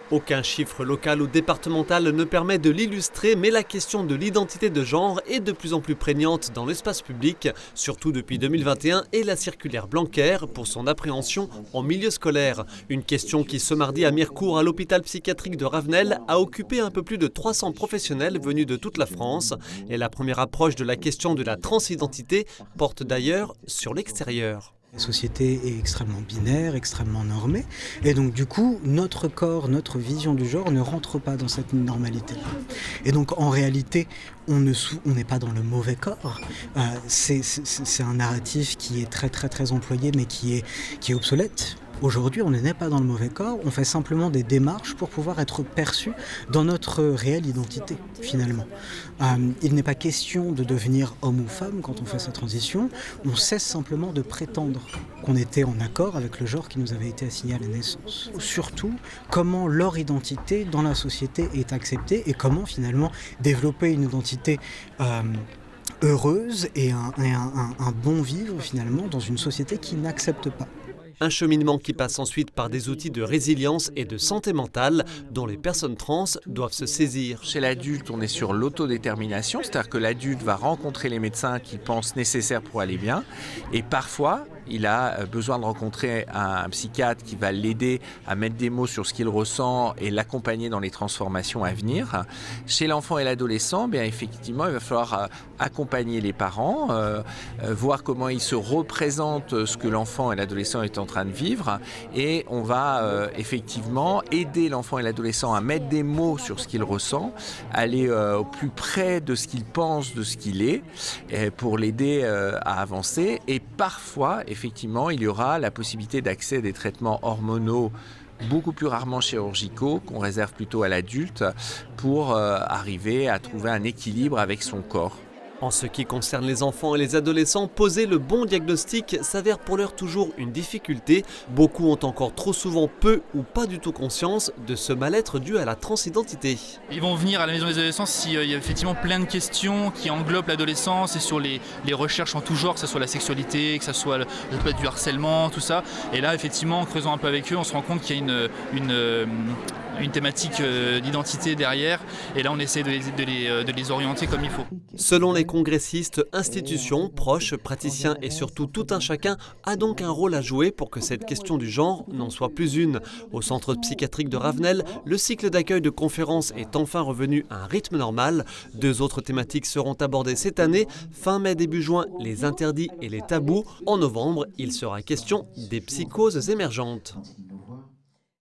Aucun chiffre local ou départemental ne permet de l'illustrer, mais la question de l'identité de genre est de plus en plus prégnante dans l'espace public, surtout depuis 2021 et la circulaire Blanquer pour son appréhension en milieu scolaire. Une question qui ce mardi à Mirecourt, à l'hôpital psychiatrique de Ravenel, a occupé un peu plus de 300 professionnels venus de toute la France. Et la première approche de la question de la transidentité porte d'ailleurs sur l'extérieur. La société est extrêmement binaire, extrêmement normée, et donc du coup, notre corps, notre vision du genre ne rentre pas dans cette normalité. Et donc en réalité, on n'est pas dans le mauvais corps. C'est un narratif qui est très employé, mais qui est obsolète. Aujourd'hui, on n'est pas dans le mauvais corps, on fait simplement des démarches pour pouvoir être perçu dans notre réelle identité, finalement. Il n'est pas question de devenir homme ou femme quand on fait cette transition, on cesse simplement de prétendre qu'on était en accord avec le genre qui nous avait été assigné à la naissance. Surtout, comment leur identité dans la société est acceptée et comment finalement développer une identité heureuse et un bon vivre finalement dans une société qui n'accepte pas. Un cheminement qui passe ensuite par des outils de résilience et de santé mentale dont les personnes trans doivent se saisir. Chez l'adulte, on est sur l'autodétermination, c'est-à-dire que l'adulte va rencontrer les médecins qu'il pense nécessaires pour aller bien, et parfois il a besoin de rencontrer un psychiatre qui va l'aider à mettre des mots sur ce qu'il ressent et l'accompagner dans les transformations à venir. Chez l'enfant et l'adolescent, bien effectivement, il va falloir accompagner les parents, voir comment ils se représentent ce que l'enfant et l'adolescent est en train de vivre, et on va effectivement aider l'enfant et l'adolescent à mettre des mots sur ce qu'il ressent, aller au plus près de ce qu'il pense, de ce qu'il est, pour l'aider à avancer. Et parfois, effectivement, il y aura la possibilité d'accès à des traitements hormonaux beaucoup plus rarement chirurgicaux, qu'on réserve plutôt à l'adulte, pour arriver à trouver un équilibre avec son corps. En ce qui concerne les enfants et les adolescents, poser le bon diagnostic s'avère pour l'heure toujours une difficulté. Beaucoup ont encore trop souvent peu ou pas du tout conscience de ce mal-être dû à la transidentité. Ils vont venir à la maison des adolescents s'il y a effectivement plein de questions qui englobent l'adolescence et sur les recherches en tout genre, que ce soit la sexualité, que ce soit du harcèlement, tout ça. Et là, effectivement, en creusant un peu avec eux, on se rend compte qu'il y a une thématique d'identité derrière. Et là, on essaie de les orienter comme il faut. Selon les congressistes, institutions, proches, praticiens et surtout tout un chacun a donc un rôle à jouer pour que cette question du genre n'en soit plus une. Au centre psychiatrique de Ravenel, le cycle d'accueil de conférences est enfin revenu à un rythme normal. 2 autres thématiques seront abordées cette année. Fin mai, début juin, les interdits et les tabous. En novembre, il sera question des psychoses émergentes.